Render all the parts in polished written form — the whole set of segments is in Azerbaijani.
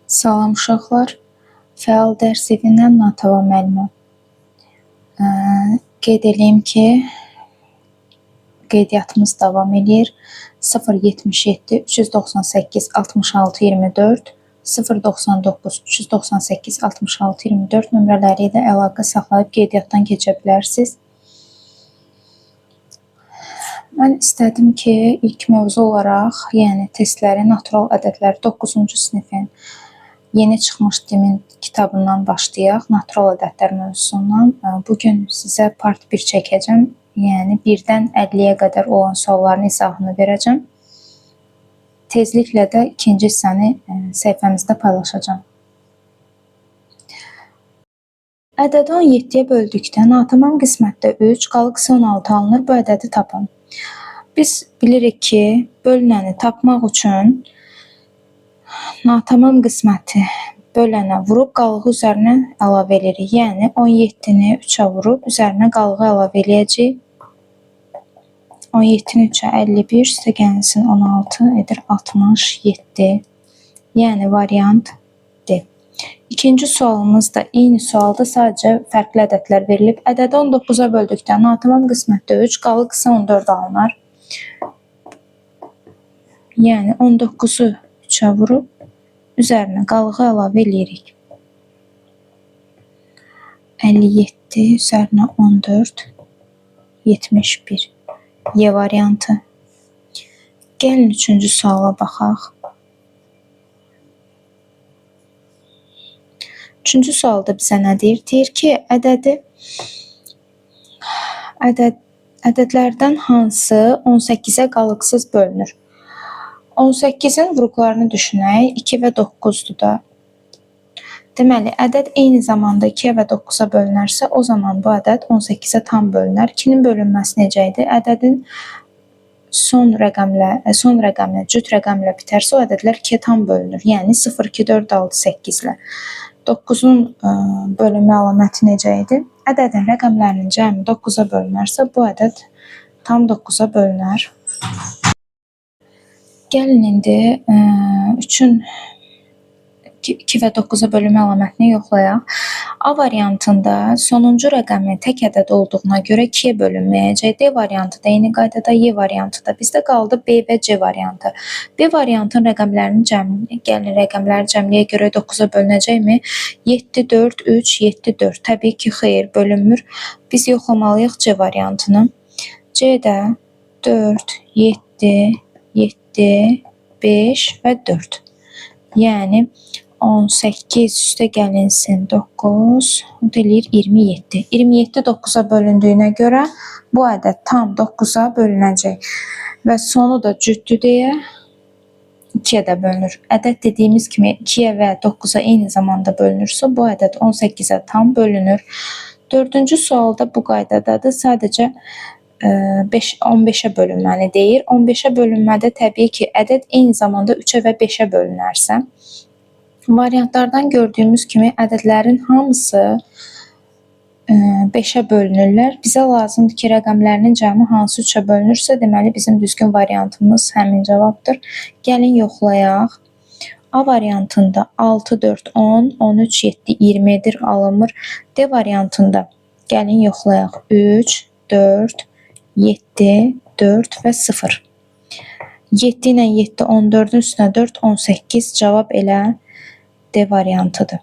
Salam uşaqlar, fəal dərs evindən Natava müəlliməm. Qeyd edeyim ki, qeydiyyatımız davam edir. 077 398 66 24 099 398 66 24 nömrələri ilə əlaqə saxlayıb qeydiyyatdan keçə bilərsiniz. Mən istədim ki, ilk mövzu olaraq, yəni testləri natural ədədlər 9-cu sinifin yeni çıxmış Dimin kitabından başlayaq, natural ədədlər mövzusundan. Bugün sizə part 1 çəkəcəm, yəni 1-dən 50-yə qədər olan sualların izahını verəcəm. Tezliklə də ikinci hissəni səhifəmizdə paylaşacağım. Ədədi 17-yə böldükdə natamam qismətdə 3, qalıqsı 16 alınır, bu ədədi tapın. Biz bilirik ki, bölünəni tapmaq üçün natamam qisməti bölənə vurub qalığı üzərinə əlavə edirik. Yəni 17-ni 3-ə vurub üzərinə qalığı əlavə edəcəyik. 17-ni 3-ə 51, üstə gəlsin 16 edir 67. Yəni variant D. İkinci sualımız da eyni sualda, sadəcə fərqli ədədlər verilib. Ədədi 19-a böldükdə natamam qismətdə 3, qalıqsı 14 alınır. Yəni 19-u 3-ə vurub üzərinə qalığı əlavə edirik. 57 üzərinə 14 71. Y variantı. Gəlin üçüncü suala baxaq. Üçüncü sualda bizə nə deyir? Deyir ki, ədədlərdən hansı 18-ə qalıqsız bölünür? 18-in vurğularını düşünək, 2 və 9-dur da. Deməli, ədəd eyni zamanda 2 və 9-a bölünərsə, o zaman bu ədəd 18-ə tam bölünər. 2-nin bölünməsi necə idi? Ədədin son rəqəmlə, cüt rəqəmlə bitərsə, o ədədlər 2-yə tam bölünür. Yəni 0, 2, 4, 6, 8 ilə. 9-un bölünmə əlaməti necə idi? Ədədin rəqəmlərinin cəmi 9-a bölünərsə, bu ədəd tam 9-a bölünər. Gəlin indi 3-ün 2 və 9-a bölünmə əlamətini yoxlayaq. A variantında sonuncu rəqəmi tək ədəd olduğuna görə 2-yə bölünməyəcək. D variantı da eyni qaydada, Y variantı da. Bizdə qaldı B və C variantı. B variantın rəqəmlərinin cəmi, gəlin rəqəmləri cəmliyə görə 9-a bölünəcəkmi? 7, 4, 3, 7, 4. Təbii ki, xeyr, bölünmür. Biz yoxlamalıyıq C variantını. C-də 4, 7, 7, 5 və 4. Yəni 18 üstə gəlinsin 9, o da eləyir 27. 27 9-a bölündüyünə görə bu ədəd tam 9-a bölünəcək. Və sonu da cütdür deyə 2-yə də bölünür. Ədəd dediyimiz kimi 2-yə və 9-a eyni zamanda bölünürsə, bu ədəd 18-ə tam bölünür. Dördüncü sualda bu qaydadadır. Sadəcə 15-ə bölünməni deyir. 15-ə bölünmədə təbii ki, ədəd eyni zamanda 3-ə və 5-ə bölünərsə, variantlardan gördüyümüz kimi ədədlərin hamısı 5-ə bölünürlər. Bizə lazımdır ki, rəqəmlərinin cəmi hansı 3-ə bölünürsə, deməli bizim düzgün variantımız həmin cavabdır. Gəlin yoxlayaq. A variantında 6, 4, 10, 13, 7, 20-dir, alınmır. D variantında gəlin yoxlayaq. 3, 4, 7, 4 və 0. 7 ilə 7, 14-ün üstünə 4, 18. Cavab elə D variantıdır.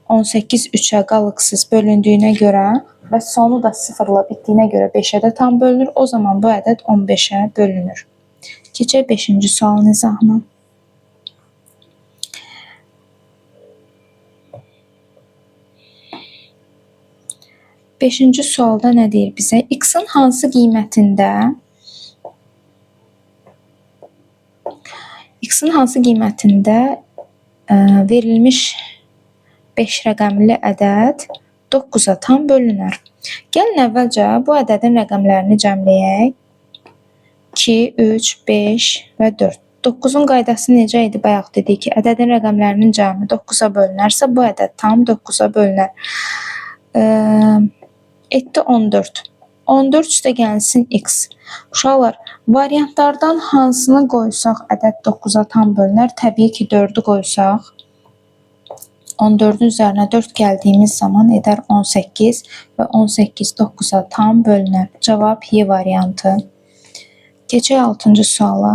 18 3-ə qalıqsız bölündüyünə görə və sonu da 0-la bitdiyinə görə 5-ə də tam bölünür. O zaman bu ədəd 15-ə bölünür. Keçək 5-ci sualın izahına. Beşinci sualda nə deyir bizə? X-in hansı qiymətində verilmiş 5 rəqəmli ədəd 9-a tam bölünər. Gəlin əvvəlcə bu ədədin rəqəmlərini cəmləyək. 2, 3, 5 və 4. 9-un qaydası necə idi? Bayaq dedik ki, ədədin rəqəmlərinin cəmi 9-a bölünərsə, bu ədəd tam 9-a bölünər. Etdi 14. 14 üstə gəlsin X. Uşaqlar, variantlardan hansını qoysaq ədəd 9-a tam bölünər? Təbii ki, 4-ü qoysaq 14'ün üzərinə 4 gəldiyimiz zaman edər 18 və 18 9-a tam bölünər. Cavab Y variantı. Keçək 6-cı suala.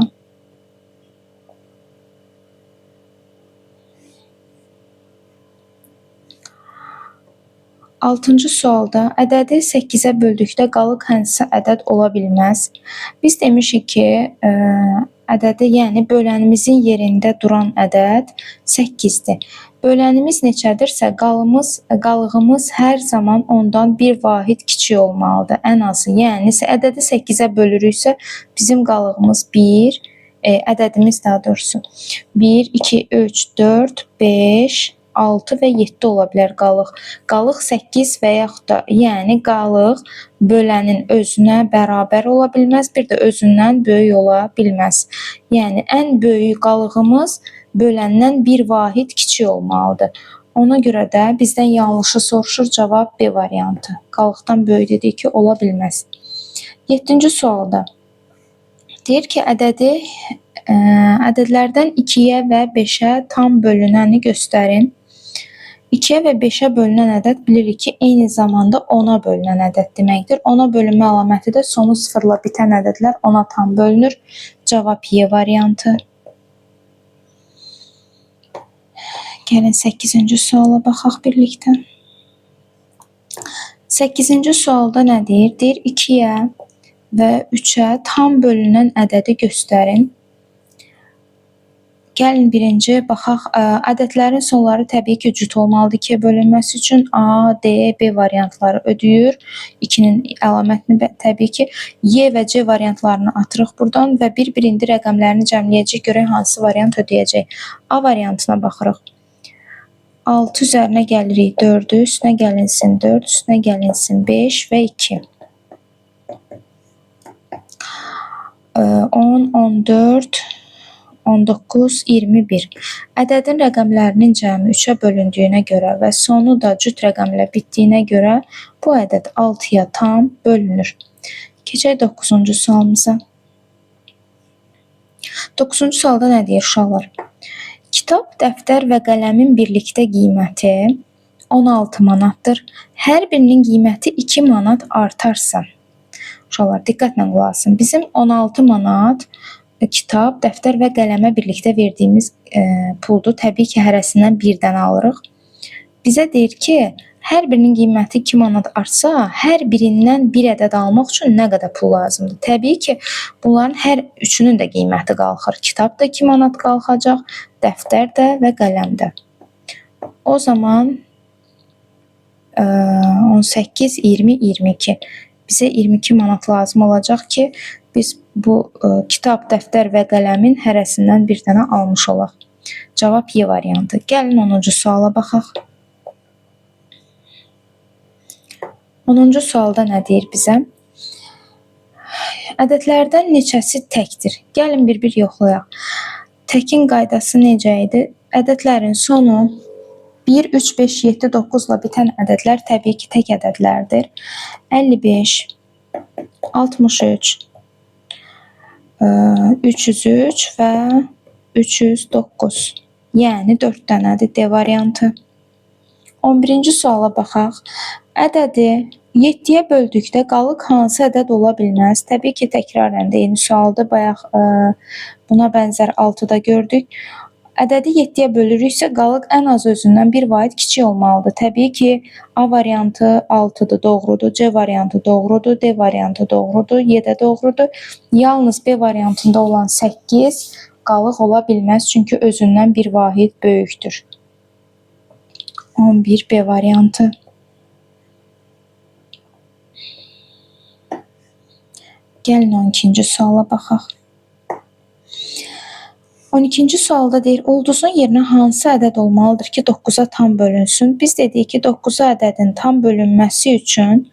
6-cı sualda ədədi 8-ə böldükdə qalıq hansı ədəd ola bilməz? Biz demişik ki, ədədi, yəni bölənimizin yerində duran ədəd 8-dir. Bölənimiz neçədirsə, qalığımız hər zaman ondan bir vahid kiçik olmalıdır, ən azı. Yəni ədədi 8-ə bölürüksə, bizim qalığımız 1, ədədimiz daha doğrusu 1, 2, 3, 4, 5, 6 və 7 ola bilər qalıq. Qalıq 8 və yaxud da, yəni qalıq bölənin özünə bərabər ola bilməz, bir də özündən böyük ola bilməz. Yəni ən böyük qalığımız böləndən bir vahid kiçik olmalıdır. Ona görə də bizdən yanlışı soruşur, cavab B variantı. Qalıqdan böyük dedik ki, ola bilməz. 7-ci sualda deyir ki, ədədlərdən 2-yə və 5-ə tam bölünəni göstərin. 2-yə və 5-ə bölünən ədəd bilirik ki, eyni zamanda 10-a bölünən ədəd deməkdir. 10-a bölünmə əlaməti də sonu sıfırla bitən ədədlər 10-a tam bölünür. Cavab Y variantı. Gəlin 8-ci suala baxaq birlikdə. 8-ci sualda nə deyir? Deyir 2-yə və 3-ə tam bölünən ədədi göstərin. Gəlin birinci baxaq, ədədlərin sonları təbii ki, cüt olmalıdır 2-yə bölünməsi üçün. A, D, B variantları ödəyir. 2-nin əlamətini təbii ki, Y və C variantlarını atırıq buradan və bir-birində rəqəmlərini cəmləyəcək, görək hansı variant ödəyəcək. A variantına baxırıq. 6 üzərinə gəlirik 4-ü, üstünə gəlinsin 4, üstünə gəlinsin 5 və 2. 10, 14, 19, 21. Ədədin rəqəmlərinin cəmi 3-ə bölündüyünə görə və sonu da cüt rəqəmlə bitdiyinə görə bu ədəd 6-ya tam bölünür. Keçək 9-cu sualımıza. 9-cu sualda nə deyir uşaqlar? Kitab, dəftər və qələmin birlikdə qiyməti 16 manatdır. Hər birinin qiyməti 2 manat artarsa. Uşaqlar, diqqətlə qulaq asın. Bizim 16 manat kitab, dəftər və qələmə birlikdə verdiyimiz puldur. Təbii ki, hərəsindən birdən alırıq. Bizə deyir ki, hər birinin qiyməti 2 manat artsa, hər birindən bir ədəd almaq üçün nə qədər pul lazımdır? Təbii ki, bunların hər üçünün də qiyməti qalxır. Kitab da 2 manat qalxacaq, dəftər də və qələm də. O zaman 18, 20, 22. Bizə 22 manat lazım olacaq ki, biz bu kitab, dəftər və qələmin hərəsindən bir dənə almış olaq. Cavab Y variantı. Gəlin 10-cu suala baxaq. 10-cu sualda nə deyir bizə? Ədədlərdən neçəsi təkdir? Gəlin bir-bir yoxlayaq. Təkin qaydası necə idi? Ədədlərin sonu 1, 3, 5, 7, 9 ilə bitən ədədlər təbii ki, tək ədədlərdir. 55, 63, 303 və 309. Yəni 4 dənədir D variantı. 11-ci suala baxaq. Ədədi 7-yə böldükdə qalıq hansı ədəd ola bilməz? Təbii ki, təkrarən də eyni sualdır. Bayaq buna bənzər 6-da gördük. Ədədi 7-yə bölürüksə, qalıq ən az özündən bir vahid kiçik olmalıdır. Təbii ki, A variantı 6-dır, doğrudur. C variantı doğrudur. D variantı doğrudur. Y də doğrudur. Yalnız B variantında olan 8 qalıq ola bilməz, çünki özündən bir vahid böyükdür. 11 B variantı. Gəlin 12-ci suala baxaq. 12-ci sualda deyir, ulduzun yerinə hansı ədəd olmalıdır ki, 9-a tam bölünsün? Biz dedik ki, 9 ədədin tam bölünməsi üçün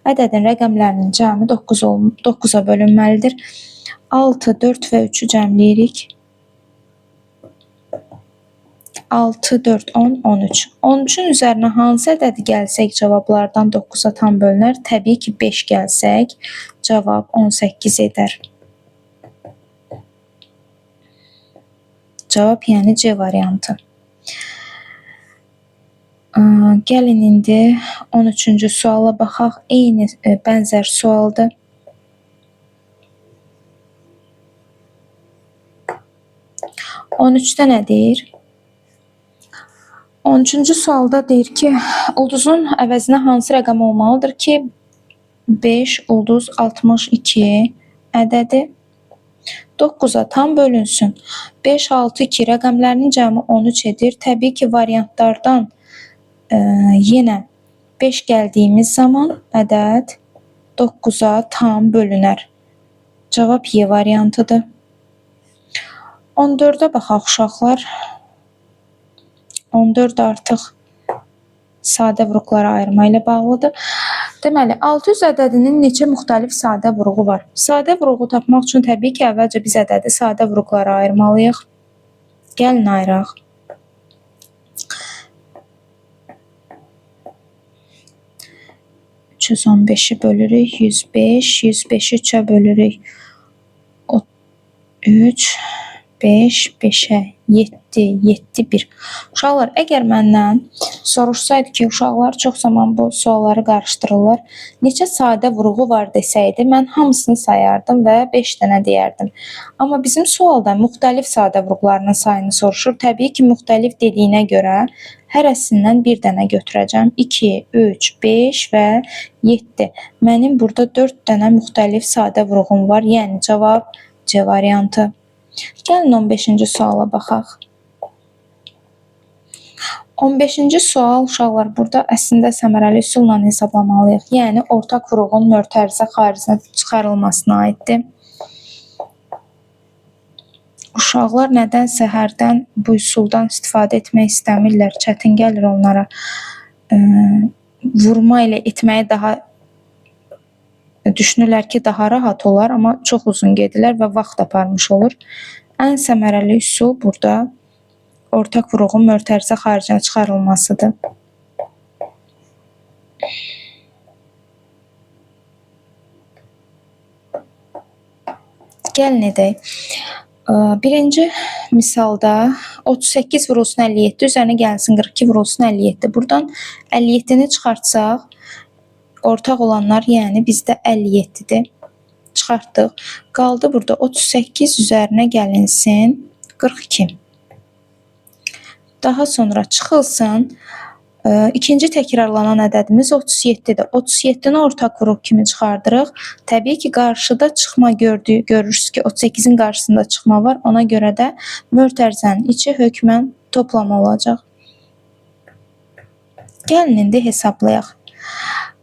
ədədin rəqəmlərinin cəmi 9-a bölünməlidir. 6, 4 və 3-ü cəmləyirik. 6, 4, 10, 13. 13-ün üzərinə hansı ədədi gəlsək cavablardan 9-a tam bölünər? Təbii ki, 5 gəlsək cavab 18 edər. Cavab yəni C variantı. Gəlin indi 13-cü suala baxaq. Eyni bənzər sualdır. 13-də nə deyir? 13-cü sualda deyir ki, ulduzun əvəzinə hansı rəqəm olmalıdır ki, 5 ulduz 62 ədədi 9-a tam bölünsün. 5, 6, 2 rəqəmlərinin cəmi 13 edir. Təbii ki, variantlardan yenə 5 gəldiyimiz zaman ədəd 9-a tam bölünər. Cavab Y variantıdır. 14-ə baxaq uşaqlar. 14 artıq sadə vuruqlara ayırma ilə bağlıdır. Deməli, 600 ədədinin neçə müxtəlif sadə vuruğu var? Sadə vuruğu tapmaq üçün təbii ki, əvvəlcə biz ədədi sadə vuruqlara ayırmalıyıq. Gəlin ayıraq. 315-i bölürük 105, 105-i 3-ə bölürük 3, 5, 5-ə 7, 7, 1. Uşaqlar, əgər məndən soruşsaydı ki, uşaqlar çox zaman bu sualları qarışdırırlar. Neçə sadə vuruğu var desəydi, mən hamısını sayardım və 5 dənə deyərdim. Amma bizim sualda müxtəlif sadə vuruqlarının sayını soruşur. Təbii ki, müxtəlif dediyinə görə hərəsindən bir dənə götürəcəm. 2, 3, 5 və 7. Mənim burada 4 dənə müxtəlif sadə vuruğum var. Yəni cavab C variantı. Gəlin 15-ci suala baxaq. 15-ci sual uşaqlar burada əslində səmərəli üsulla hesablamalıyıq. Yəni ortaq vuruğun mötərizə xaricinə çıxarılmasına aiddir. Uşaqlar nədənsə hərdən bu üsuldan istifadə etmək istəmirlər. Çətin gəlir onlara. Vurma ilə etməyi daha düşünürlər ki, daha rahat olar, amma çox uzun gedilər və vaxt aparmış olur. Ən səmərəli üsul burada ortaq vuruğun mötərizə xaricinə çıxarılmasıdır. Gəlin edək. Birinci misalda 38 vurulsun 57 üzərinə gəlsin 42 vurulsun 57. Buradan 57-ni çıxartsaq, ortaq olanlar yəni bizdə 57-dir. Çıxartdıq. Qaldı burada 38 üzərinə gəlinsin 42. Daha sonra çıxılsın. İkinci təkrarlanan ədədimiz 37-dir. 37-ni ortaq vuruq kimi çıxardırıq. Təbii ki, qarşıda çıxma görürsünüz ki, 38-in qarşısında çıxma var. Ona görə də mötərizənin içi hökmən toplama olacaq. Gəlin indi hesablayaq.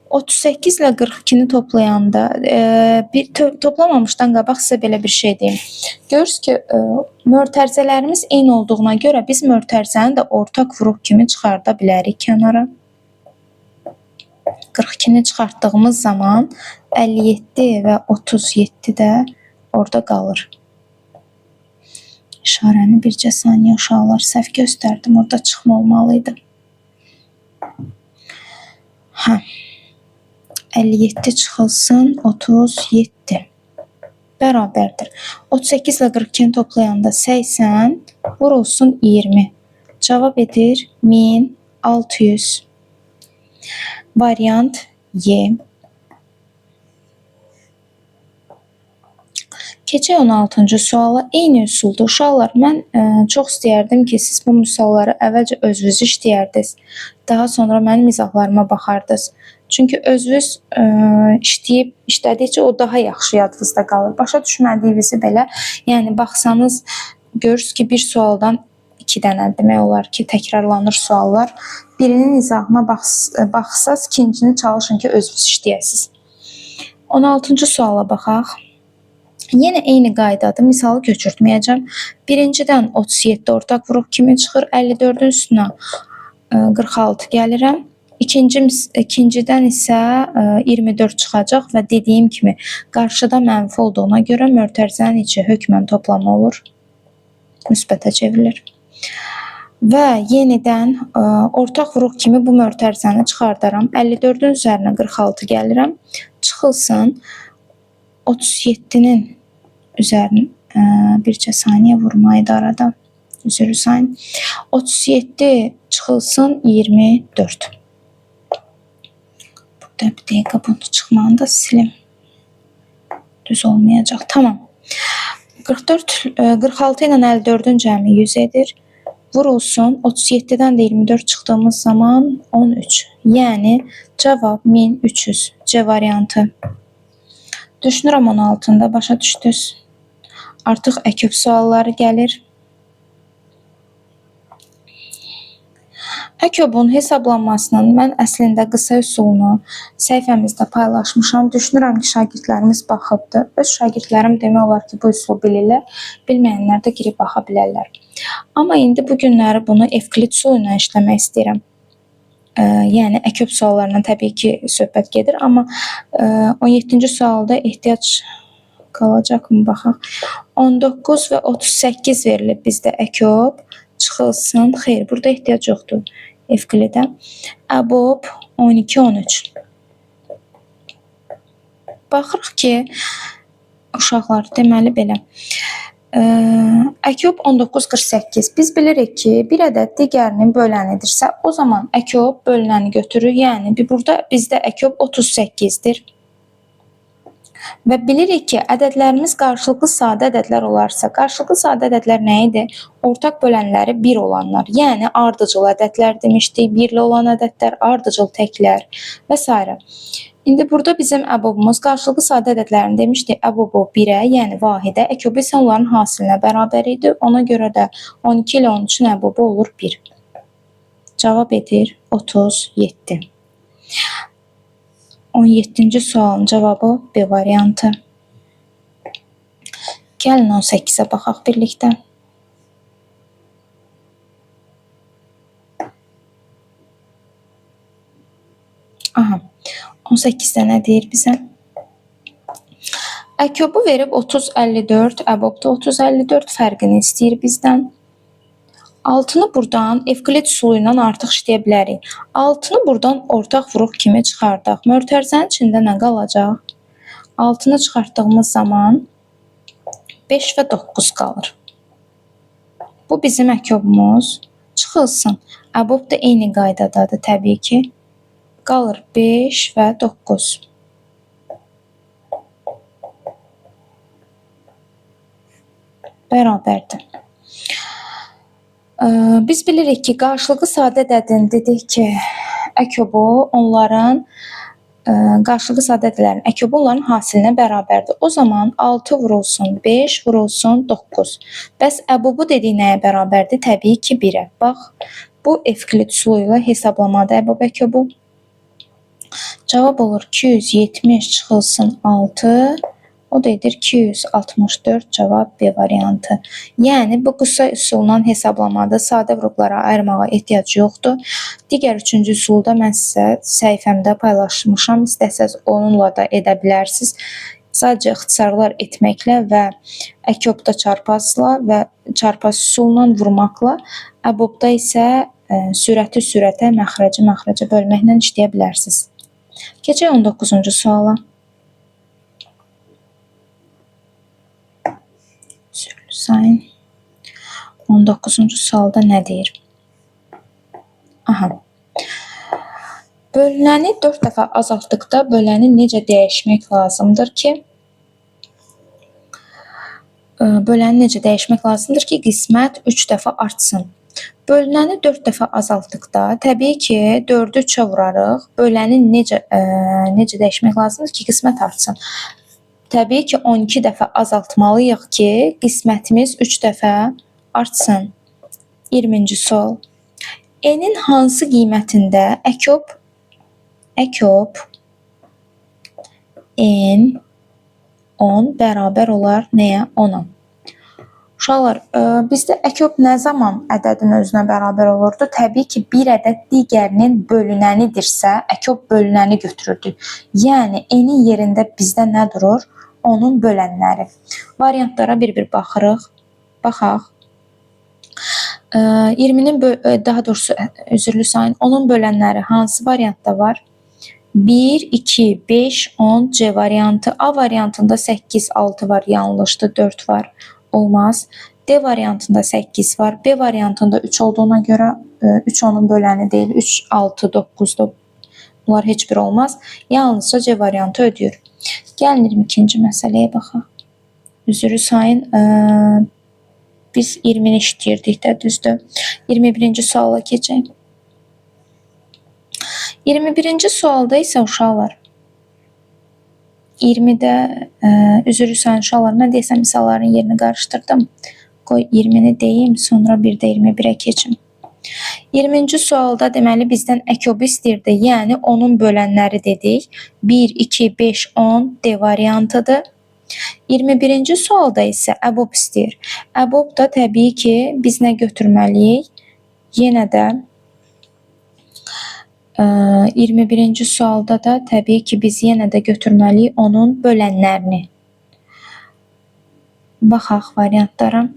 38 ilə 42-ni toplayanda, toplamamışdan qabaq sizə belə bir şey deyim. Görürsünüz ki, mötərizələrimiz eyni olduğuna görə biz mötərizəni də ortaq vuruq kimi çıxarda bilərik kənara. 42-ni çıxartdığımız zaman 57 və 37 də orada qalır. İşarəni bircə saniyə uşaqlar səhv göstərdim. Orada çıxma olmalıydı. 57 çıxılsın 37 bərabərdir. 38 ilə 42-ni toplayanda 80 vurulsun 20. Cavab edir 1600. Variant Y. Keçək 16-cı suala. Eyni üsuldur. Uşaqlar, mən çox istəyərdim ki, siz bu misalları əvvəlcə özünüz işləyərdiniz. Daha sonra mənim izahlarıma baxardınız. Çünki özünüz işlədikcə o daha yaxşı yadınızda qalır. Başa düşmədiyinizi belə, yəni baxsanız, görürsünüz ki, bir sualdan 2 dənə demək olar ki, təkrarlanır suallar. Birinin izahına baxsaz, ikincini çalışın ki, özünüz işləyəsiniz. 16-cı suala baxaq. Yenə eyni qaydadır. Misalı köçürtməyəcəm. Birincidən 37 ortaq vuruq kimi çıxır. 54-ün üstünə 46 gəlirəm. İkincidən isə 24 çıxacaq və dediyim kimi qarşıda mənfi olduğuna görə mötərizənin içi hökmən toplama olur. Müsbətə çevrilir. Və yenidən ortaq vuruq kimi bu mötərizəni çıxardaram. 54-ün üzərinə 46 gəlirəm. Çıxılsın 37-nin üzərinə bircə saniyə vurmaydı arada. Üzrlü sayın. 37 çıxılsın 24. Burada bir dəqiqə bunu çıxmanı da silim. Düz olmayacaq. Tamam. 46 ilə 54-ün cəmi 100 edir. Vurulsun 37-dən də 24 çıxdığımız zaman 13. Yəni cavab 1300. C variantı. Düşünürəm 16-da başa düşdünüz. Artıq əküb sualları gəlir. Əkobun hesablanmasının mən əslində qısa üsulunu səhifəmizdə paylaşmışam. Düşünürəm ki, şagirdlərimiz baxıbdır. Öz şagirdlərim demək olar ki, bu üsulu bilirlər. Bilməyənlər də girib baxa bilərlər. Amma indi bu günləri bunu Evklid üsulu ilə işləmək istəyirəm. Yəni əküb suallarından təbii ki, söhbət gedir, amma 17-ci sualda ehtiyac qalacaqmı baxaq. 19 və 38 verilib bizdə əküb. Çıxılsın. Xeyr, burada ehtiyac yoxdur. Evklidə. Əbob 12, 13. Baxırıq ki, uşaqlar deməli belə. Əküb 19, 48. Biz bilirik ki, bir ədəd digərinin bölənidirsə, o zaman əküb bölünəni götürür. Yəni, burada bizdə əküb 38-dir. Və bilirik ki, ədədlərimiz qarşılıqlı sadə ədədlər olarsa, qarşılıqlı sadə ədədlər nə idi? Ortaq bölənləri 1 olanlar, yəni ardıcıl ədədlər demişdik, 1-li olan ədədlər, ardıcıl təklər və s. İndi burada bizim əbobumuz qarşılıqlı sadə ədədlərini demişdik, əbobu 1-ə, yəni vahidə, əkobu isə onların hasilinə bərabər idi. Ona görə də 12 ilə 13-ün əbobu olur 1. Cavab edir 37. 17-ci sualın cavabı B variantı. Gəlin 18-ə baxaq birlikdə. Aha, 18-də nə deyir bizə? Əkobu verib 30-54, əbobda 30-54 fərqini istəyir bizdən. 6-nı buradan Evklid üsulu ilə artıq işləyə bilərik. 6-nı buradan ortaq vuruq kimi çıxardaq. Mötərizənin içində nə qalacaq? 6-nı çıxartdığımız zaman 5 və 9 qalır. Bu bizim əkobumuz. Çıxılsın. Əbob da eyni qaydadadır təbii ki. Qalır 5 və 9. Bərabərdir. Biz bilirik ki, qarşılıqlı sadə ədədin dedik ki, əkobu onların qarşılıqlı sadə ədədlərin əkobu onların hasilinə bərabərdir. O zaman 6 vurulsun 5 vurulsun 9. Bəs əbobu dedik nəyə bərabərdir? Təbii ki, 1-ə. Bax, bu Evklid üsulu ilə hesablamadır əbob əkobu. Cavab olur 270 çıxılsın 6. O da edir 264, cavab B variantı. Yəni, bu qısa üsulla hesablamada sadə vuruqlara ayırmağa ehtiyac yoxdur. Digər 3-cü üsulda mən sizə səhifəmdə paylaşmışam. İstəsəz onunla da edə bilərsiniz. Sadəcə ixtisarlar etməklə və əkobda çarpazla və çarpaz üsulla vurmaqla, əbobda isə sürəti sürətə, məxrəci məxrəcə bölməklə işləyə bilərsiniz. Keçək 19-cu suala. Sayın 19-cu sualda nə deyir? Aha. Bölünəni 4 dəfə azaltdıqda böləni necə dəyişmək lazımdır ki, qismət 3 dəfə artsın. Bölünəni 4 dəfə azaltdıqda təbii ki, 4-ü 3-ə vurarıq. Böləni necə dəyişmək lazımdır ki, qismət artsın. Təbii ki, 12 dəfə azaltmalıyıq ki, qismətimiz 3 dəfə artsın. 20-ci sual. N-in hansı qiymətində əkob N 10 bərabər olar nəyə? 10-a. Uşaqlar, bizdə əkob nə zaman ədədin özünə bərabər olurdu? Təbii ki, bir ədəd digərinin bölünənidirsə, əkob bölünəni götürürdü. Yəni, N-in yerində bizdə nə durur? Onun bölənləri. Variantlara bir-bir baxırıq. Baxaq. 20-nin, daha doğrusu, üzrlü sayın, onun bölənləri hansı variantda var? 1, 2, 5, 10, C variantı. A variantında 8, 6 var, yanlışdır, 4 var, olmaz. D variantında 8 var. B variantında 3 olduğuna görə 3 onun böləni deyil. 3, 6, 9'da bunlar heç bir olmaz. Yalnızca C variantı ödəyir. Gəlin 22-ci məsələyə baxaq. Üzrü sayın biz 20'ni işləyirdik də, düzdür. 21-ci suala keçək. 21-ci sualda isə uşaqlar 20'də üzrü sayın uşaqlar, mən desəm misalların yerini qarışdırdım. Qoy 20'ni deyim, sonra bir də 21'ə keçim. 20-ci sualda deməli bizdən əkobu istəyirdi. Yəni onun bölənləri dedik. 1, 2, 5, 10 D variantıdır. 21-ci sualda isə əbob istəyir. Əbob da təbii ki biz nə götürməliyik? Yenə də 21-ci sualda da təbii ki biz yenə də götürməliyik onun bölənlərini. Baxaq variantlara.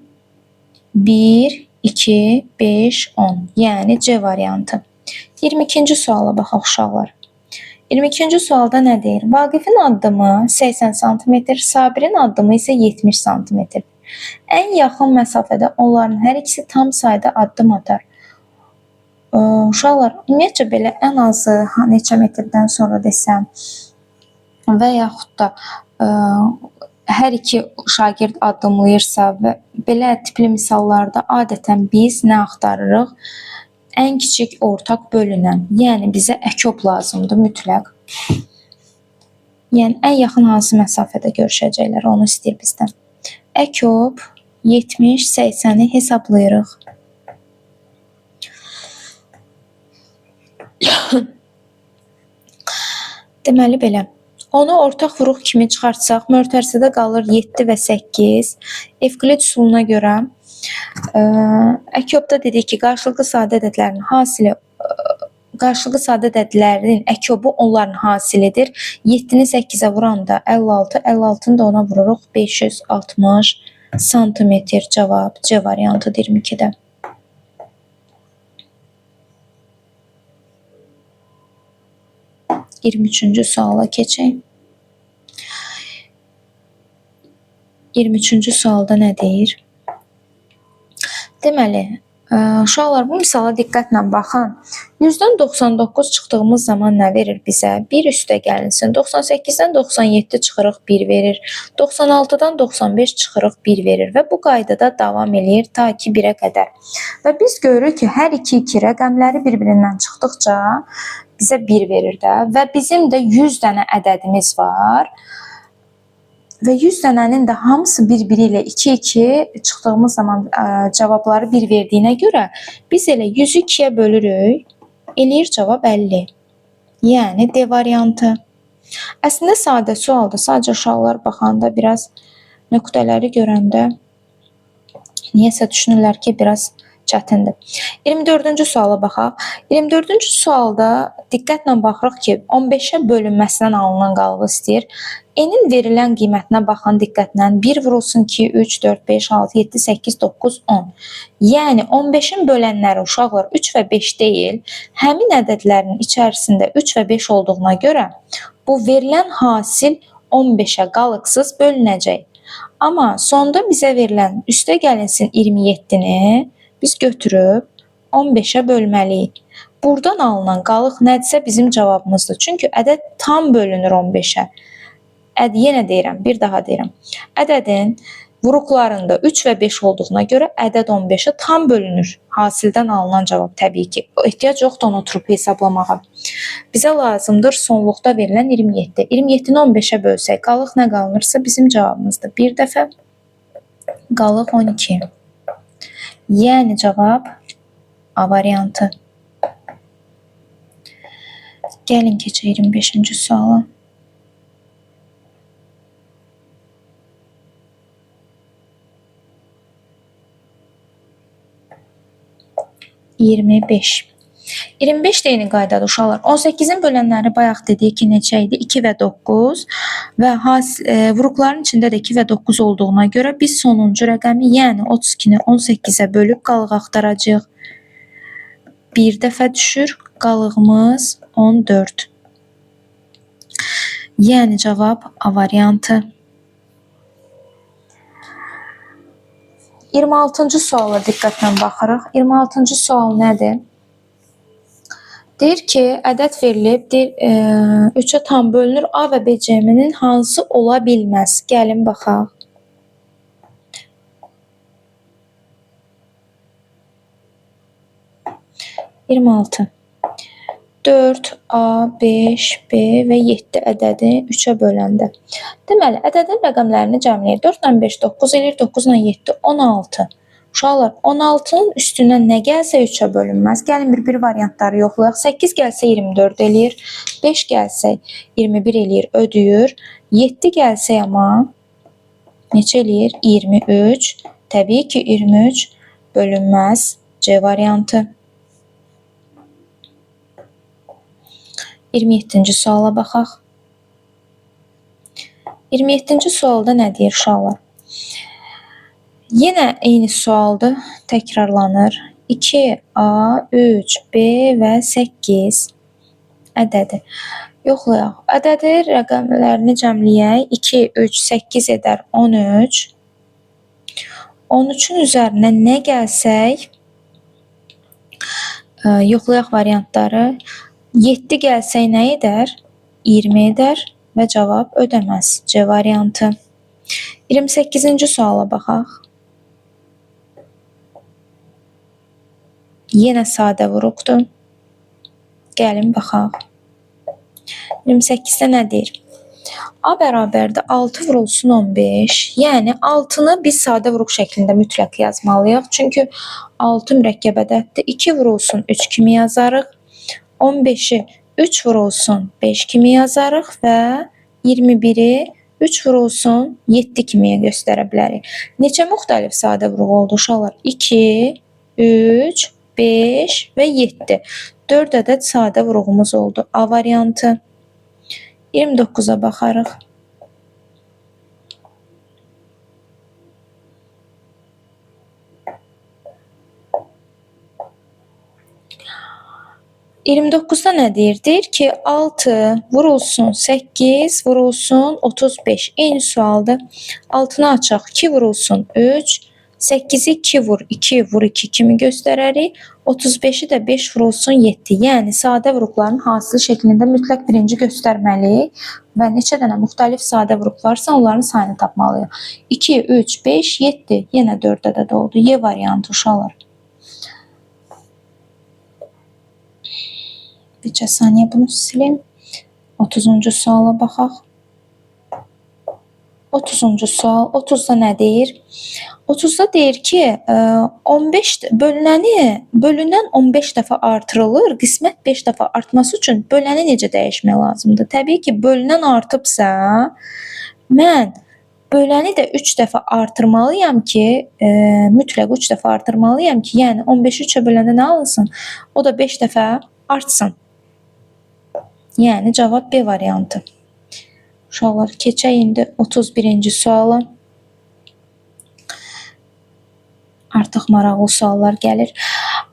1, 2, 5, 10. Yəni C variantı. 22-ci suala baxaq uşaqlar. 22-ci sualda nə deyir? Vaqifin addımı 80 sm, Sabirin addımı isə 70 sm. Ən yaxın məsafədə onların hər ikisi tam sayda addım atar. Uşaqlar, ümumiyyətcə belə ən azı neçə metrdən sonra desəm və yaxud da hər iki şagird addımlayırsa və belə tipli misallarda adətən biz nə axtarırıq? Ən kiçik ortaq bölünən, yəni bizə əkob lazımdır mütləq. Yəni ən yaxın hansı məsafədə görüşəcəklər, onu istəyir bizdən. Əkob 70, 80'i hesablayırıq. Deməli belə. Onu ortaq vuruq kimi çıxartsaq, mötərizədə qalır 7 və 8. Evklid üsuluna görə əkobda dedik ki, qarşılıqlı sadə ədədlərin hasili qarşılıqlı sadə ədədlərin əkobu onların hasilidir. 7'ni 8'ə vuranda 56, 56'ını da ona vururuq 560 santimetr. Cavab C variantı 22'də. 23-cü suala keçək. 23-cü sualda nə deyir? Deməli, uşaqlar bu misala diqqətlə baxın. 100-dən 99 çıxdığımız zaman nə verir bizə? 1 üstə gəlinsin. 98-dən 97 çıxırıq 1 verir. 96-dan 95 çıxırıq 1 verir və bu qaydada davam eləyir ta ki 1'ə qədər. Və biz görürük ki, hər iki rəqəmləri bir-birindən çıxdıqca bizə 1 verir də və bizim də 100 dənə ədədimiz var. Və 100 dənənin də hamısı bir-biri ilə 2-2 çıxdığımız zaman cavabları 1 verdiyinə görə biz elə 100'ü 2'yə bölürük, eləyir cavab 50. Yəni D variantı. Əslində sadə sualda sadəcə uşaqlar baxanda biraz nöqtələri görəndə niyəsə düşünürlər ki, biraz çətindir. 24-cü suala baxaq. 24-cü sualda diqqətlə baxırıq ki, 15'ə bölünməsindən alınan qalıq istəyir. N'in verilən qiymətinə baxan diqqətlə 1 vurulsun 2, 3, 4, 5, 6, 7, 8, 9, 10. Yəni 15'in bölənləri uşaqlar 3 və 5 deyil, həmin ədədlərin içərisində 3 və 5 olduğuna görə bu verilən hasil 15'ə qalıqsız bölünəcək. Amma sonda bizə verilən üstə gəlinsin 27'ni biz götürüb 15'ə bölməliyik. Buradan alınan qalıq nədirsə bizim cavabımızdır. Çünki ədəd tam bölünür 15'ə. Yenə deyirəm, bir daha deyirəm. Ədədin vuruqlarında 3 və 5 olduğuna görə ədəd 15'ə tam bölünür. Hasildən alınan cavab təbii ki. Ehtiyac yoxdur onu oturub hesablamağa. Bizə lazımdır sonluqda verilən 27. 27'ni 15'ə bölsək, qalıq nə qalınırsa bizim cavabımızdır. Bir dəfə qalıq 12. Yəni cavab A variantı. Gəlin keçək 25-ci suala. 25. 25 də eyni qaydadır uşaqlar. 18'in bölənləri bayaq dedik ki, neçə idi? 2 və 9 və vuruqların içində də 2 və 9 olduğuna görə biz sonuncu rəqəmi, yəni 32'ni 18'ə bölüb qalıq axtaracağıq. Bir dəfə düşür, qalığımız 14. Yəni cavab A variantı. 26-cı suala diqqətlə baxırıq. 26-cı sual nədir? Deyir ki, ədəd verilib, deyir 3-ə tam bölünür. A və B cəminin hansı ola bilməz? Gəlin baxaq. (26) 4, A, 5, B və 7 ədədi 3-ə böləndə. Deməli, ədədin rəqəmlərini cəmləyir. 4 ilə 5 9 eləyir, 9 ilə 7 16. Uşaqlar, 16-nın üstündən nə gəlsə 3-ə bölünməz. Gəlin bir variantları yoxlayaq. 8 gəlsə 24 eləyir, 5 gəlsə 21 eləyir, ödəyir. 7 gəlsə amma neçə eləyir? 23. Təbii ki, 23 bölünməz. C variantı. 27-ci suala baxaq. 27-ci sualda nə deyir uşaqlar? Yenə eyni sualdır, təkrarlanır. 2, A, 3, B və 8 ədədi. Yoxlayaq. Ədədi rəqəmlərini cəmləyək. 2, 3, 8 edər 13. 13-ün üzərinə nə gəlsək, yoxlayaq variantları. 7 gəlsək nə edər? 20 edər və cavab ödəməz. C variantı. 28-ci suala baxaq. Yenə sadə vuruqdur. Gəlin baxaq. 28-də nə deyir? A bərabərdə 6 vurulsun 15. Yəni 6-nı biz sadə vuruq şəklində mütləq yazmalıyıq. Çünki 6 mürəkkəb ədəddir. 2 vurulsun 3 kimi yazarıq. 15-i 3 vurulsun 5 kimi yazarıq və 21-i 3 vurulsun 7 kimi göstərə bilərik. Neçə müxtəlif sadə vuruq oldu uşaqlar? 2, 3, 5 və 7. 4 ədəd sadə vuruğumuz oldu. A variantı. 29-a baxarıq. (29)da nə deyir? Deyir ki, 6 vurulsun 8 vurulsun 35. Eyni sualdır. 6-nı açaq. 2 vurulsun 3. 8-i 2 vur 2 vur 2 kimi göstərərik. 35-i də 5 vurulsun 7. Yəni sadə vuruqların hasılı şəklində mütləq birinci göstərməliyik və neçə dənə müxtəlif sadə vuruq varsa onların sayını tapmalıyıq. 2, 3, 5, 7. Yenə 4 ədəd oldu. Y variantı uşaqlar. Bircə saniyə bunu silim. 30-cu suala baxaq. 30-cu sual. 30-da nə deyir? 30-da deyir ki, 15 bölünən 15 dəfə artırılır. Qismət 5 dəfə artması üçün böləni necə dəyişmək lazımdır? Təbii ki, bölünən artıbsa, mən böləni də 3 dəfə artırmalıyam ki, mütləq 3 dəfə artırmalıyam ki, yəni 15-i 3-ə böləndə nə alınsın? O da 5 dəfə artsın. Yəni cavab B variantı. Uşaqlar, keçək indi 31-ci suala. Artıq maraqlı suallar gəlir.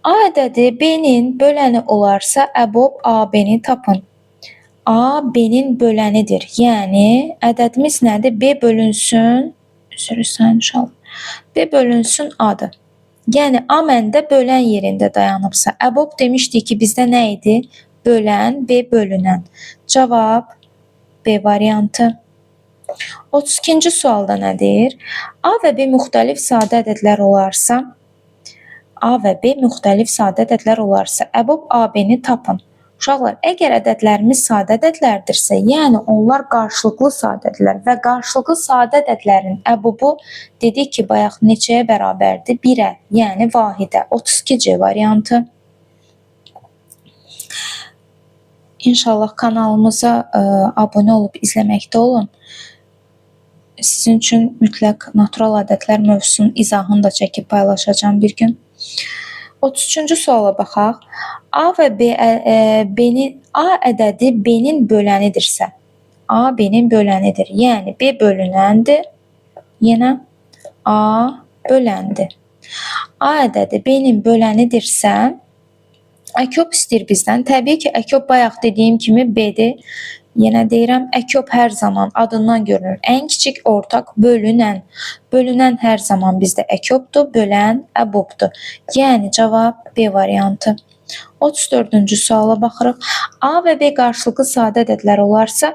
A ədədi B-nin böləni olarsa, əbob AB-ni tapın. A B-nin bölənidir. Yəni ədədimiz nədir? B bölünsün, B bölünsün A-dır. Yəni A məndə bölən yerində dayanıbsa, əbob demişdik ki, bizdə nə idi? Bölən, B bölünən. Cavab B variantı. 32-ci sualda nədir? A və B müxtəlif sadə ədədlər olarsa, əbob AB-ni tapın. Uşaqlar, əgər ədədlərimiz sadə ədədlərdirsə, yəni onlar qarşılıqlı sadədirlər və qarşılıqlı sadə ədədlərin əbobu dedik ki, bayaq neçəyə bərabərdir? 1-ə, yəni vahidə. 32C variantı. İnşallah kanalımıza abunə olub izləməkdə olun. Sizin üçün mütləq natural ədədlər mövzusunun izahını da çəkib paylaşacağım bir gün. 33-cü suala baxaq. A və A ədədi B-nin bölənidirsə, A B-nin bölənidir. Yəni B bölünəndir. Yenə A böləndir. A ədədi B-nin bölənidirsə, əkob istəyir bizdən. Təbii ki, əkob bayaq dediyim kimi B-dir. Yenə deyirəm, əkop hər zaman adından görünür. Ən kiçik ortaq bölünən. Bölünən hər zaman bizdə əkopdur, bölən əbobdur. Yəni cavab B variantı. 34-cü suala baxırıq. A və B qarşılıqlı sadə ədədlər olarsa,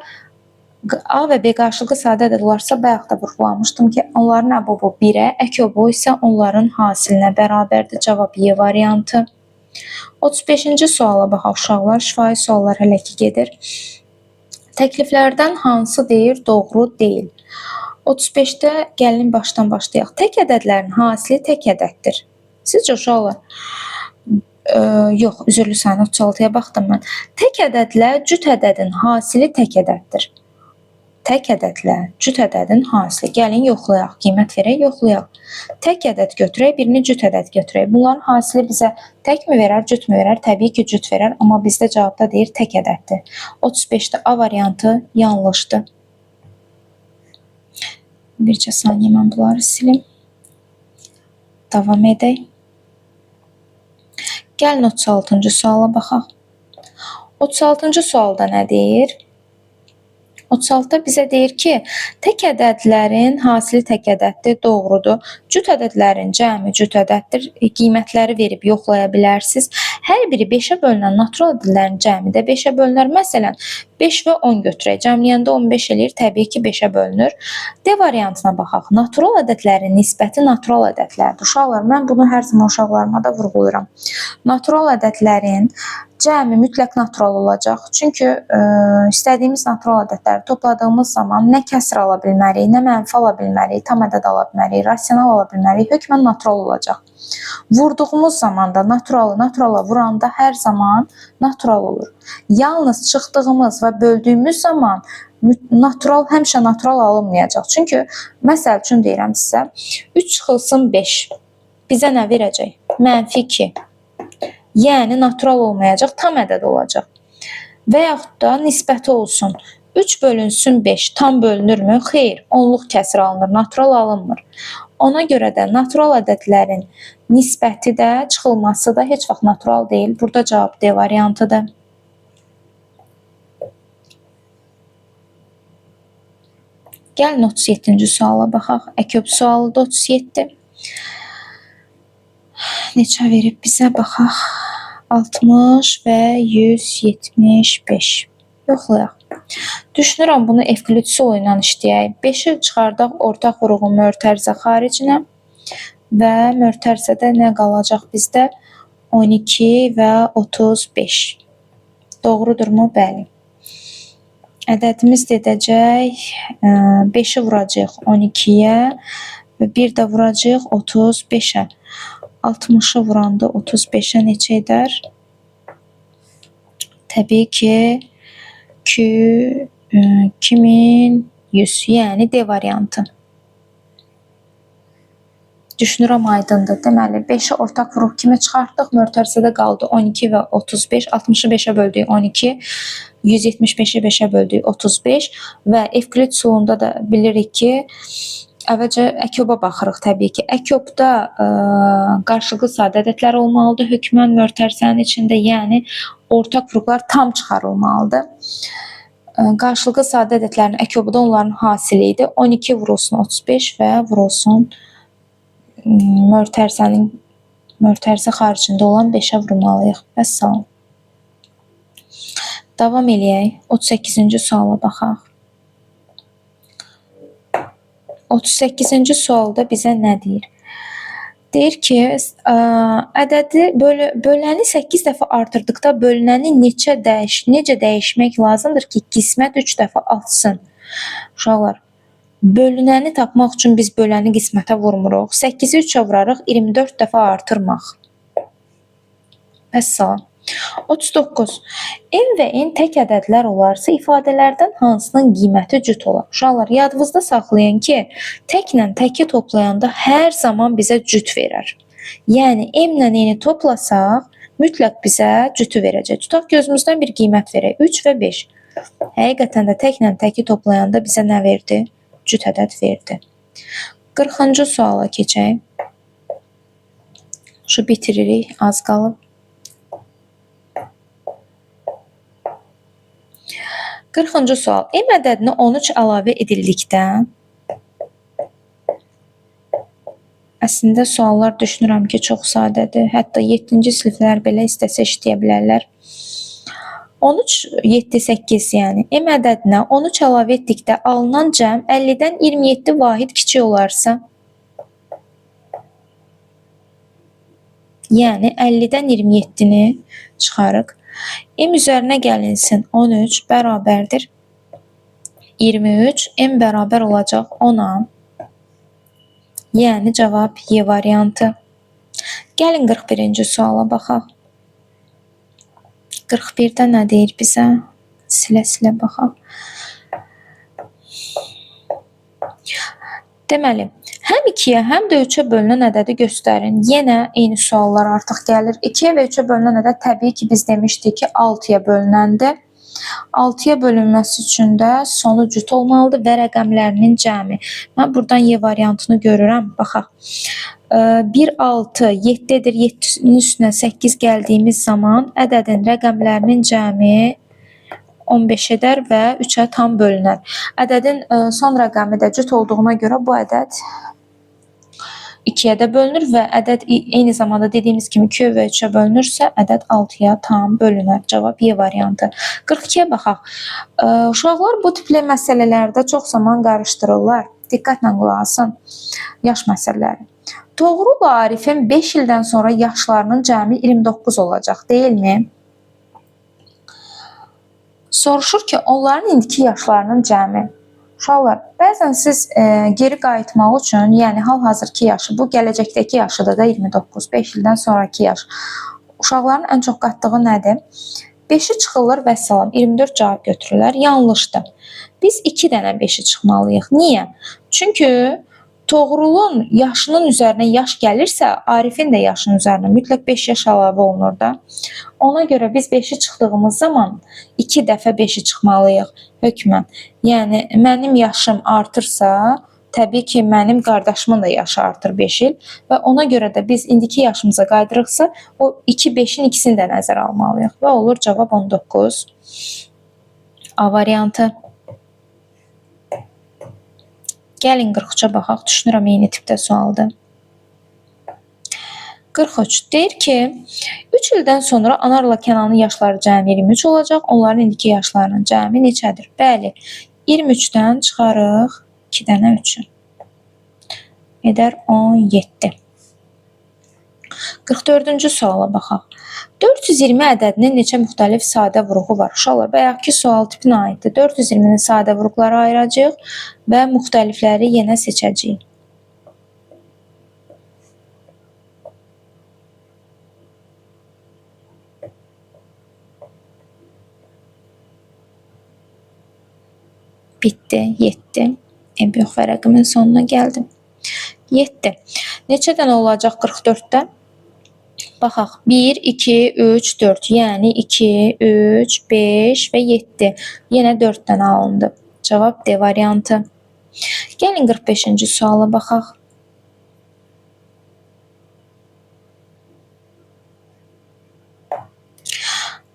A və B qarşılıqlı sadə ədəd olarsa, bayaq da vurğulamışdım ki, onların əbobu 1-ə, əkobu isə onların hasilinə bərabərdir. Cavab Y variantı. 35-ci suala baxaq uşaqlar. Şifahi suallar hələ ki gedir. Təkliflərdən hansı deyir, doğru deyil? 35-də gəlin başdan başlayaq. Tək ədədlərin hasili tək ədəddir. Sizcə uşaqlar? Yox, üzrlü sayın 36-ya baxdım mən. Tək ədədlə cüt ədədin hasili tək ədəddir. Tək ədədlə cüt ədədin hasili. Gəlin yoxlayaq, qiymət verək, yoxlayaq. Tək ədəd götürək, birini cüt ədəd götürək. Bunların hasili bizə tək mi verər, cüt mü verər? Təbii ki, cüt verər, amma bizdə cavabda deyir tək ədəddir. 35-də A variantı yanlışdır. Bircə saniyə mən bunları silim. Davam edək. Gəlin 36-cı suala baxaq. 36-cı sualda nə deyir? 36-da bizə deyir ki, tək ədədlərin hasili tək ədəddir, doğrudur. Cüt ədədlərin cəmi cüt ədəddir. Qiymətləri verib yoxlaya bilərsiniz. Hər biri 5-ə bölünən natural ədədlərin cəmi də 5-ə bölünər. Məsələn, 5 və 10 götürək. Cəmləyəndə 15 eləyir, təbii ki, 5-ə bölünür. D variantına baxaq. Natural ədədlərin nisbəti natural ədədlərdir. Uşaqlar, mən bunu hər zaman uşaqlarıma da vurğulayıram. Natural ədədlərin cəmi mütləq natural olacaq. Çünki istədiyimiz natural ədədləri topladığımız zaman nə kəsr ala bilmərik, nə mənfi ala bilmərik, tam ədəd ala bilmərik, rasional ala bilmərik, hökmən natural olacaq. Vurduğumuz zaman da naturala vuranda hər zaman natural olur. Yalnız çıxdığımız və böldüyümüz zaman natural həmişə natural alınmayacaq. Çünki məsəl üçün deyirəm sizə, 3 çıxılsın 5 bizə nə verəcək? -2. Yəni natural olmayacaq, tam ədəd olacaq. Və yaxud da nisbəti olsun. 3 bölünsün 5 tam bölünürmü? Xeyr, onluq kəsir alınır, natural alınmır. Ona görə də natural ədədlərin nisbəti də, çıxılması da heç vaxt natural deyil. Burada cavab D variantıdır. Gəlin 37-ci suala baxaq. Əkop sualıdır 37. Neçə verib bizə baxaq. 60 və 175. Yoxlayaq. Düşünürəm bunu Evklid üsulu ilə işləyək. 5-i çıxardaq ortaq vuruğun mötərizə xaricinə və mötərizədə nə qalacaq bizdə? 12 və 35. Doğrudurmu? Bəli. Ədədimiz edəcək 5-i vuracaq 12-yə və bir də vuracaq 35-ə. 60-ı vuranda 35-ə neçə edər? Təbii ki, 2100, yəni D variantı. Düşünürəm aydındır. Deməli, 5-i ortaq vuruq kimi çıxartdıq. Mötərizədə qaldı 12 və 35. 60-ı 5-ə böldük 12. 175-i 5-ə böldük 35. Və Evklid üsulunda da bilirik ki, əvvəlcə əkoba baxırıq təbii ki. Əkobda qarşılıqlı sadə ədədlər olmalıdır hökmən mötərizənin içində, yəni ortaq vuruqlar tam çıxarılmalıdır. Qarşılıqlı sadə ədədlərin əkobu da onların hasili idi. 12 vurulsun 35 və vurulsun mötərizə xaricində olan 5-ə vurmalıyıq. Vəssalam. Davam eləyək. 38-ci suala baxaq. 38-ci sualda bizə nə deyir? Deyir ki, ədədi böləni 8 dəfə artırdıqda bölünəni necə dəyişmək lazımdır ki, qismət 3 dəfə artsın? Uşaqlar, bölünəni tapmaq üçün biz böləni qismətə vurmuruq. 8-i 3-ə vurarıq, 24 dəfə artırmaq. Vəssalam. 39. M və N tək ədədlər olarsa, ifadələrdən hansının qiyməti cüt olar? Uşaqlar, yadınızda saxlayın ki, təklə təki toplayanda hər zaman bizə cüt verər. Yəni, M-lə N-i toplasaq, mütləq bizə cütü verəcək. Tutaq gözümüzdən bir qiymət verək, 3 və 5. Həqiqətən də təklə təki toplayanda bizə nə verdi? Cüt ədəd verdi. 40-cı suala keçək. Şu bitiririk, az qalıb. 40-cı sual. M ədədinə 13 əlavə edildikdə, əslində suallar düşünürəm ki, çox sadədir. Hətta 7-ci siniflər belə istəsə işləyə bilərlər. 13, 7, 8 yəni M ədədinə 13 əlavə etdikdə alınan cəm 50-dən 27 vahid kiçik olarsa, yəni 50-dən 27-ni çıxarıq. M üzərinə gəlinsin 13 bərabərdir 23. M bərabər olacaq 10-a. Yəni cavab Y variantı. Gəlin 41-ci suala baxaq. 41-də nə deyir bizə? Silə-silə baxaq. Deməli, həm 2-yə, həm də 3-ə bölünən ədədi göstərin. Yenə eyni suallar artıq gəlir. 2-yə və 3-ə bölünən ədəd təbii ki, biz demişdik ki, 6-ya bölünəndir. 6-ya bölünməsi üçün də sonu cüt olmalıdır və rəqəmlərinin cəmi. Mən buradan Y variantını görürəm. Baxaq. 1, 6, 7-dir. 7-nin üstünə 8 gəldiyimiz zaman ədədin rəqəmlərinin cəmi 15 edər və 3-ə tam bölünər. Ədədin son rəqəmi də cüt olduğuna görə bu ədəd 2-yə də bölünür və ədəd eyni zamanda dediyimiz kimi 2 və 3-ə bölünürsə, ədəd 6-ya tam bölünər. Cavab Y variantı. 42-yə baxaq. Uşaqlar bu tipli məsələlərdə çox zaman qarışdırırlar. Diqqətlə qulaq asın. Yaş məsələləri. Toğrul'la Arifin 5 ildən sonra yaşlarının cəmi 29 olacaq, deyilmi? Soruşur ki, onların indiki yaşlarının cəmi. Uşaqlar, bəzən siz geri qayıtmaq üçün, yəni hal-hazırki yaşı, bu gələcəkdəki yaşıdır da 29, 5 ildən sonraki yaş. Uşaqların ən çox qatdığı nədir? 5-i çıxılır və salam, 24 cavab götürürlər. Yanlışdır. Biz 2 dənə 5-i çıxmalıyıq. Niyə? Çünki Toğrulun yaşının üzərinə yaş gəlirsə, Arifin də yaşının üzərinə mütləq 5 yaş əlavə olunur da. Ona görə biz 5-i çıxdığımız zaman 2 dəfə 5-i çıxmalıyıq hökmən. Yəni, mənim yaşım artırsa, təbii ki, mənim qardaşımın da yaşı artır 5 il və ona görə də biz indiki yaşımıza qaydırıqsa, o 2, 5-in ikisini də nəzərə almalıyıq və olur cavab 19. A variantı. Gəlin 43-ə baxaq, düşünürəm eyni tipdə sualdır. 43 deyir ki, 3 ildən sonra Anarla Kənanın yaşları cəmi 23 olacaq, onların indiki yaşlarının cəmi neçədir? Bəli, 23-dən çıxarıq 2 dənə 3-ü. Edər 17. 44-cü suala baxaq. 420 ədədinin neçə müxtəlif sadə vurğu var? Uşaqlar, bayaqki sual tipinə aiddir. 420-ni sadə vurğulara ayıracağıq və müxtəlifləri yenə seçəcəyik. Bitdi, 7. Yox, vərəqimin sonuna gəldim. 7. Neçə dənə olacaq 44-də? Baxaq, 1, 2, 3, 4, yəni 2, 3, 5 və 7. Yenə 4 dənə alındı. Cavab D variantı. Gəlin 45-ci suala baxaq.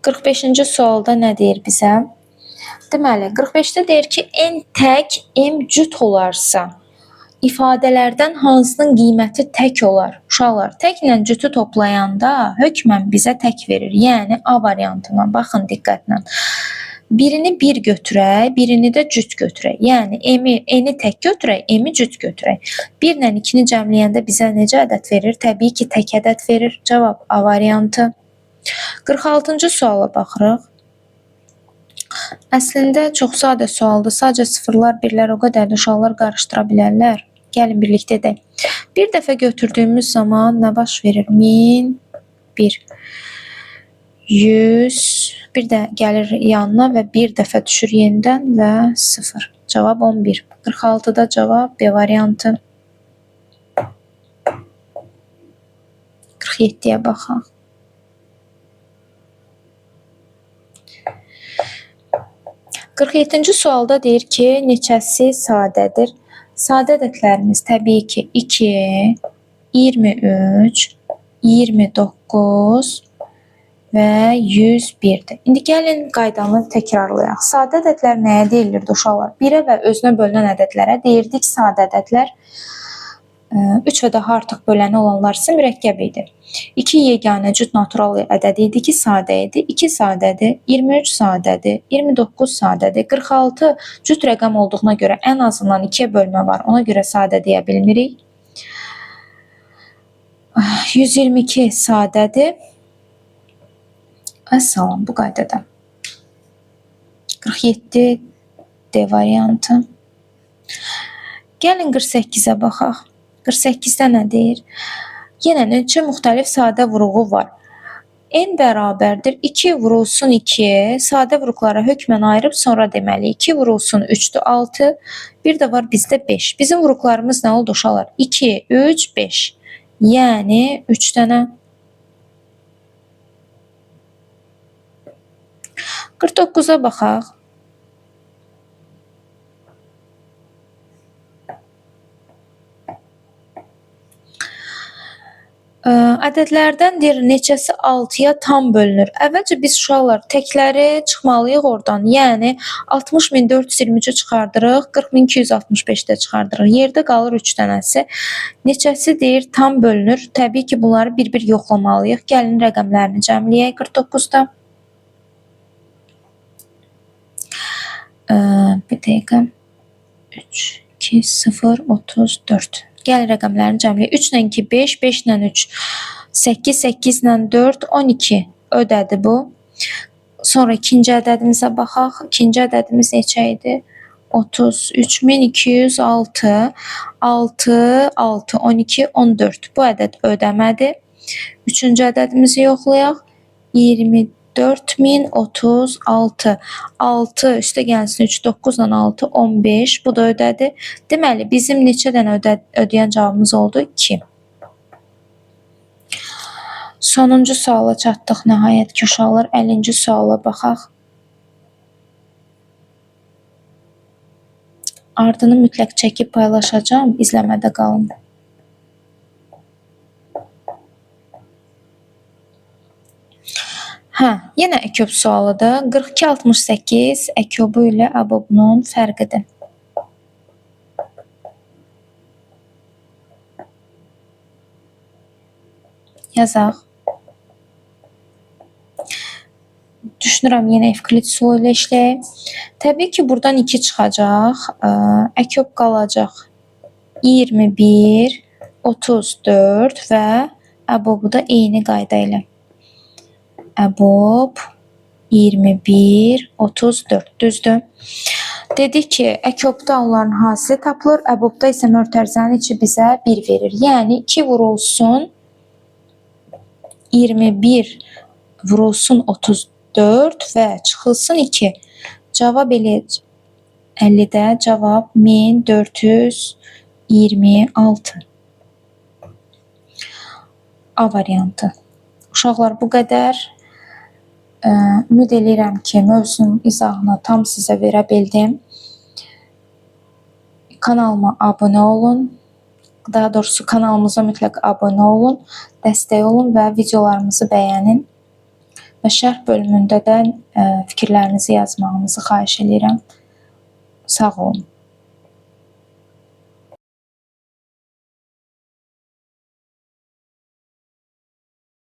-45-ci sualda nə deyir bizə? Deməli, 45-də deyir ki, n tək, m cüt olarsa, ifadələrdən hansının qiyməti tək olar? Uşaqlar, təklə cütü toplayanda hökmən bizə tək verir. Yəni, A variantına baxın diqqətlə. Birini 1 götürək, birini də cüt götürək. Yəni, n-i tək götürək, m-i cüt götürək. 1 ilə 2-ni cəmləyəndə bizə necə ədəd verir? Təbii ki, tək ədəd verir. Cavab A variantı. 46-cı suala baxırıq. Əslində, çox sadə sualdır. Sadəcə sıfırlar, birlər o qədər də uşaqlar qarışdıra bilərlər. Gəlin birlikdə edək. Bir dəfə götürdüyümüz zaman nə baş verir? 1000, 1, 100, bir də gəlir yanına və bir dəfə düşür yenidən və 0. Cavab 11. 46-da cavab B variantı. 47-yə baxaq. -47-ci sualda deyir ki, neçəsi sadədir? Sadə ədədlərimiz təbii ki 2, 23, 29 və 101-dir. İndi gəlin qaydanı təkrarlayaq. Sadə ədədlər nəyə deyilirdi uşaqlar? 1-ə və özünə bölünən ədədlərə deyirdik sadə ədədlər. 3 və daha artıq böləni olanlar isə mürəkkəb idi. 2 yeganə cüt natural ədəd idi ki, sadə idi. 2 sadədir, 23 sadədir, 29 sadədir. 46 cüt rəqəm olduğuna görə ən azından 2-yə bölmə var. Ona görə sadə deyə bilmirik. 122 sadədir. Əssalam, bu qaydada. 47 D variantı. Gəlin 48-ə baxaq. 48-də nə deyir? Yenə neçə müxtəlif sadə vuruğu var. N bərabərdir 2 vurulsun 2, sadə vuruqlara hökmən ayırıb sonra deməli 2 vurulsun 3-dür 6, bir də var bizdə 5. Bizim vuruqlarımız nə oldu uşaqlar? 2, 3, 5. Yəni 3 dənə. 49-a baxaq. Ədədlərdəndir neçəsi 6-ya tam bölünür. Əvvəlcə biz uşaqlar təkləri çıxmalıyıq oradan. Yəni 60423-ü çıxardırıq, 40265-də çıxardırıq. Yerdə qalır 3 dənəsi. Neçəsi deyir tam bölünür. Təbii ki, bunları bir-bir yoxlamalıyıq. Gəlin rəqəmlərini cəmləyək 49-da. Bir dəqiqə. 3, 2, 0, 34. Gəl rəqəmlərini cəmləyək. 3 ilə 2, 5, 5 ilə 3, 8, 8 ilə 4, 12 ödədi bu. Sonra ikinci ədədimizə baxaq. İkinci ədədimiz neçə idi? 33206, 6, 6, 12, 14. Bu ədəd ödəmədi. Üçüncü ədədimizi yoxlayaq. 24036, 6 üstə gəlsin 3, 9 ilə 6, 15. Bu da ödədi. Deməli, bizim neçə dənə ödəyən cavabımız oldu? 2. Sonuncu suala çatdıq nəhayət ki, uşaqlar. 50-ci suala baxaq. Ardını mütləq çəkib paylaşacağım. İzləmədə qalın. Yenə əkob sualıdır. 4268 əkobu ilə əbobunun fərqidir. Yazaq. Düşünürəm yenə Evklit üsulu ilə işləyək. Təbii ki, buradan 2 çıxacaq. Əkob qalacaq 21, 34 və əbobu da eyni qayda ilə. Əbob 21, 34. Düzdür. Dedik ki, əkobda onların hasili tapılır. Əbobda isə mötərizənin içi bizə 1 verir. Yəni 2 vurulsun 21 vurulsun 34 və çıxılsın 2. Cavab eləyəcək. 50-də cavab 1426. A variantı. Uşaqlar bu qədər. Ümid edirəm ki, mövzunun izahını tam sizə verə bildim. Kanalıma abunə olun. Daha doğrusu kanalımıza mütləq abunə olun, dəstək olun və videolarımızı bəyənin. Və şərh bölümündə də fikirlərinizi yazmağınızı xahiş edirəm. Sağ olun.